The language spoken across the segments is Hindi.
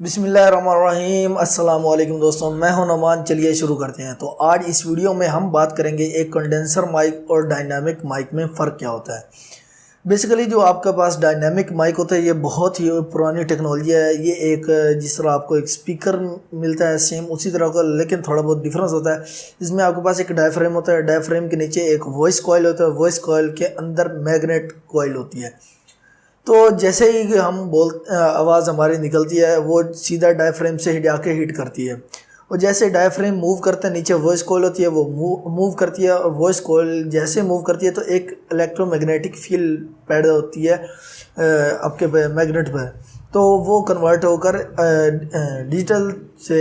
बिस्मिल्लाहिर्रहमानिर्रहीम। अस्सलाम वालेकुम दोस्तों, मैं हूं नमान। चलिए शुरू करते हैं। तो आज इस वीडियो में हम बात करेंगे एक कंडेंसर माइक और डायनामिक माइक में फ़र्क क्या होता है। बेसिकली जो आपके पास डायनामिक माइक होता है ये बहुत ही पुरानी टेक्नोलॉजी है। ये एक जिस तरह आपको एक स्पीकर मिलता है सेम उसी तरह का, लेकिन थोड़ा बहुत डिफरेंस होता है। इसमें आपके पास एक डायफ्रेम होता है, डायफ्रेम के नीचे एक वॉइस कॉइल होता है, वॉइस कॉइल के अंदर मैग्नेट कॉइल होती है। तो जैसे ही हम आवाज़ हमारी निकलती है वो सीधा डायफ्रेम से जाके हिट करती है, और जैसे डायफ्रेम मूव करते हैं नीचे वॉइस कॉइल होती है वो मूव करती है, और वॉइस कॉइल जैसे मूव करती है तो एक इलेक्ट्रोमैग्नेटिक फील्ड पैदा होती है आपके मैग्नेट पर। तो वो कन्वर्ट होकर डिजिटल से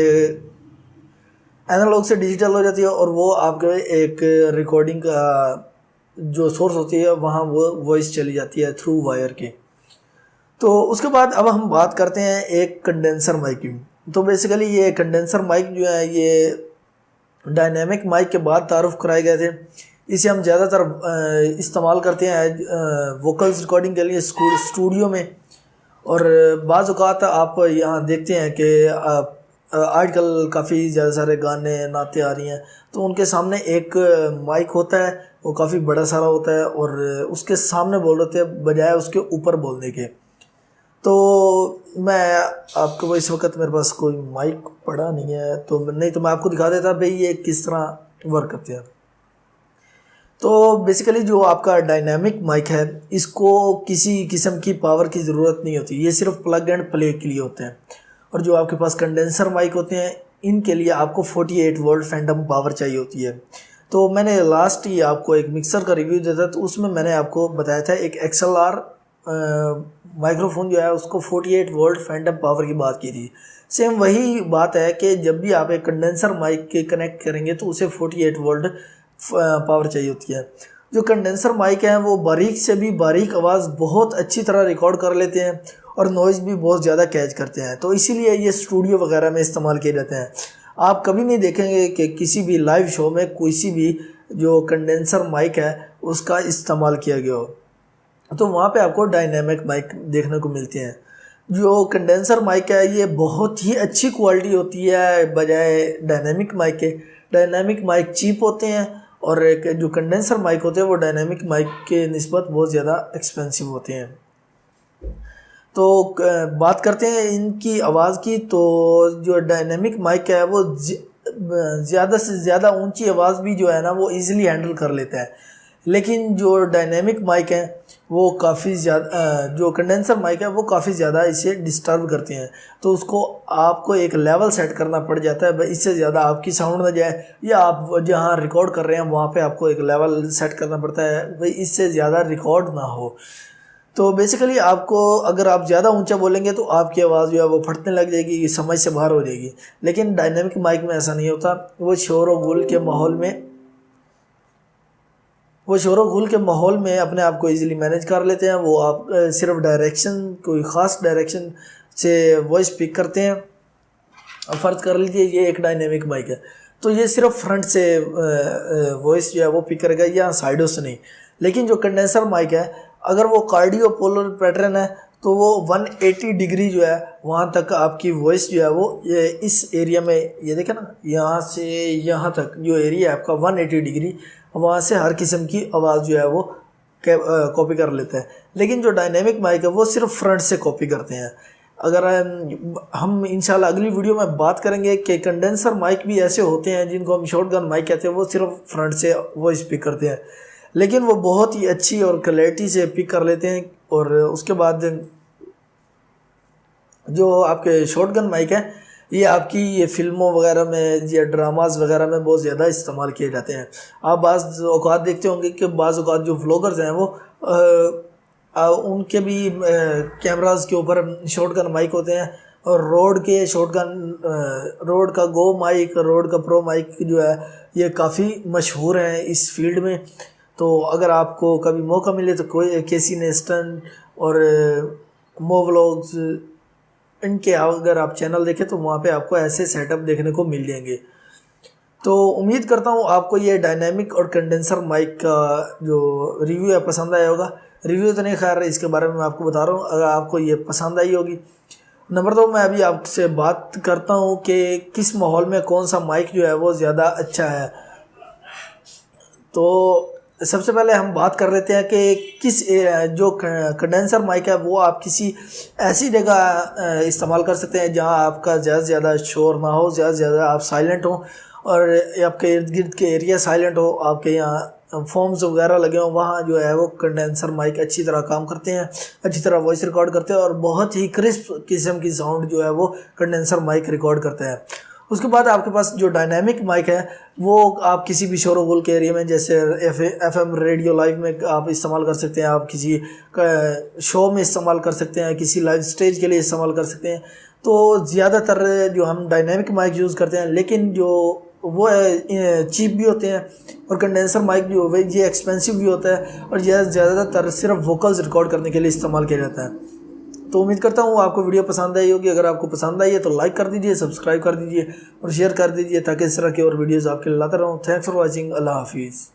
एनालॉग से डिजिटल हो जाती है, और वो आपके एक रिकॉर्डिंग का जो सोर्स होती है वहाँ वो वॉइस चली जाती है थ्रू वायर के। तो उसके बाद अब हम बात करते हैं एक कंडेंसर माइक की। तो बेसिकली ये कंडेंसर माइक जो है ये डायनेमिक माइक के बाद तारुफ कराए गए थे। इसे हम ज़्यादातर इस्तेमाल करते हैं वोकल्स रिकॉर्डिंग के लिए स्टूडियो में। और बाज़ औक़ात आप यहाँ देखते हैं कि आजकल काफ़ी ज़्यादा सारे गाने नाते आ रही हैं, तो उनके सामने एक माइक होता है, वो काफ़ी बड़ा सारा होता है, और उसके सामने बोल रहे थे बजाय उसके ऊपर बोलने के। तो मैं आपको इस वक्त मेरे पास कोई माइक पड़ा नहीं है, तो नहीं तो मैं आपको दिखा देता भाई ये किस तरह वर्क करते हैं। तो बेसिकली जो आपका डायनामिक माइक है इसको किसी किस्म की पावर की ज़रूरत नहीं होती, ये सिर्फ प्लग एंड प्ले के लिए होते हैं। और जो आपके पास कंडेंसर माइक होते हैं इनके लिए आपको 48 वोल्ट फैंटम पावर चाहिए होती है। तो मैंने लास्ट ही आपको एक मिक्सर का रिव्यू दिया था, तो उसमें मैंने आपको बताया था एक XLR माइक्रोफोन जो है उसको 48 वोल्ट फैंटम पावर की बात की थी। सेम वही बात है कि जब भी आप एक कंडेंसर माइक के कनेक्ट करेंगे तो उसे 48 वोल्ट पावर चाहिए होती है। जो कंडेंसर माइक है वो बारीक से भी बारीक आवाज़ बहुत अच्छी तरह रिकॉर्ड कर लेते हैं और नॉइज़ भी बहुत ज़्यादा कैच करते हैं, तो इसीलिए ये स्टूडियो वगैरह में इस्तेमाल किए जाते हैं। आप कभी नहीं देखेंगे कि किसी भी लाइव शो में किसी भी जो कंडेंसर माइक है उसका इस्तेमाल किया गया हो, तो वहाँ पे आपको डायनेमिक माइक देखने को मिलते हैं। जो कंडेंसर माइक है ये बहुत ही अच्छी क्वालिटी होती है बजाय डायनेमिक माइक के। डायनेमिक माइक चीप होते हैं, और एक जो कंडेंसर माइक होते हैं वो डायनेमिक माइक के निस्बत बहुत ज़्यादा एक्सपेंसिव होते हैं। तो बात करते हैं इनकी आवाज़ की। तो जो डायनेमिक माइक है वो ज़्यादा से ज़्यादा ऊंची आवाज़ भी जो है ना वो इजीली हैंडल कर लेता है, लेकिन जो डायनेमिक माइक है वो काफ़ी ज़्यादा जो कंडेंसर माइक है वो काफ़ी ज़्यादा इसे डिस्टर्ब करते हैं। तो उसको आपको एक लेवल सेट करना पड़ जाता है, इससे ज़्यादा आपकी साउंड ना जाए, या आप जहाँ रिकॉर्ड कर रहे हैं वहाँ पे आपको एक लेवल सेट करना पड़ता है भाई इससे ज़्यादा रिकॉर्ड ना हो। तो बेसिकली आपको अगर आप ज़्यादा ऊंचा बोलेंगे तो आपकी आवाज़ जो है वो फटने लग जाएगी, समझ से बाहर हो जाएगी। लेकिन डायनेमिक माइक में ऐसा नहीं होता। वो शोर और गुल के माहौल में अपने आप को इजीली मैनेज कर लेते हैं। वो आप सिर्फ डायरेक्शन, कोई ख़ास डायरेक्शन से वॉइस पिक करते हैं। अब फ़र्ज़ कर लीजिए ये एक डायनेमिक माइक है, तो ये सिर्फ फ्रंट से वॉइस जो है वो पिक करेगा या साइडों से नहीं। लेकिन जो कंडेंसर माइक है अगर वो कार्डियो पोलर पैटर्न है तो वो 180 डिग्री जो है वहाँ तक आपकी वॉइस जो है वो ये इस एरिया में, ये देखें ना, यहाँ से यहाँ तक जो एरिया है आपका 180 डिग्री, वहाँ से हर किस्म की आवाज़ जो है वो कॉपी कर लेते हैं। लेकिन जो डायनेमिक माइक है वो सिर्फ फ्रंट से कॉपी करते हैं। अगर हम इंशाल्लाह अगली वीडियो में बात करेंगे कि कंडेंसर माइक भी ऐसे होते हैं जिनको हम शॉटगन माइक कहते हैं, वो सिर्फ फ्रंट से वॉइस पिक करते हैं, लेकिन वो बहुत ही अच्छी और क्लैरिटी से पिक कर लेते हैं। और उसके बाद जो आपके शॉटगन माइक है ये आपकी ये फिल्मों वगैरह में या ड्रामाज वगैरह में बहुत ज़्यादा इस्तेमाल किए जाते हैं। आप बाज़ औक़ात देखते होंगे कि बाज़ औक़ात जो व्लॉगर्स हैं वो उनके भी कैमराज के ऊपर शॉटगन माइक होते हैं, और रोड का गो माइक, रोड का प्रो माइक जो है ये काफ़ी मशहूर हैं इस फील्ड में। तो अगर आपको कभी मौका मिले तो कोई केसी नेस्टन और मो व्लॉग्स, इनके अगर आप चैनल देखें तो वहाँ पे आपको ऐसे सेटअप देखने को मिल जाएंगे। तो उम्मीद करता हूँ आपको ये डायनेमिक और कंडेंसर माइक का जो रिव्यू है पसंद आया होगा। रिव्यू तो नहीं, खैर इसके बारे में मैं आपको बता रहा हूँ। अगर आपको ये पसंद आई होगी नंबर 2 मैं अभी आपसे बात करता हूँ कि किस माहौल में कौन सा माइक जो है वो ज़्यादा अच्छा है। तो सबसे पहले हम बात कर लेते हैं कि जो कंडेंसर माइक है वो आप किसी ऐसी जगह इस्तेमाल कर सकते हैं जहां आपका ज़्यादा से ज़्यादा शोर ना हो, ज़्यादा से ज़्यादा आप साइलेंट हो और आपके इर्द गिर्द के एरिया साइलेंट हो, आपके यहाँ फोम्स वगैरह लगे हों, वहाँ जो है वो कंडेंसर माइक अच्छी तरह काम करते हैं, अच्छी तरह वॉइस रिकॉर्ड करते हैं और बहुत ही क्रिस्प किस्म की साउंड जो है वो कंडेंसर माइक रिकॉर्ड करते हैं। उसके बाद आपके पास जो डायनामिक माइक है वो आप किसी भी शोर-गुल के एरिया में, जैसे एफएम रेडियो लाइव में आप इस्तेमाल कर सकते हैं, आप किसी शो में इस्तेमाल कर सकते हैं, किसी लाइव स्टेज के लिए इस्तेमाल कर सकते हैं। तो ज़्यादातर जो हम डायनामिक माइक यूज़ करते हैं, लेकिन जो वो चीप भी होते हैं और कंडेंसर माइक जो है ये एक्सपेंसिव भी होता है और यह ज़्यादातर सिर्फ वोकल्स रिकॉर्ड करने के लिए इस्तेमाल किया जाता है। तो उम्मीद करता हूँ आपको वीडियो पसंद आई होगी। अगर आपको पसंद आई है तो लाइक कर दीजिए, सब्सक्राइब कर दीजिए और शेयर कर दीजिए ताकि इस तरह की और वीडियोज़ आपके लिए लाता रहूँ। Thanks for watching. अल्लाह हाफिज़।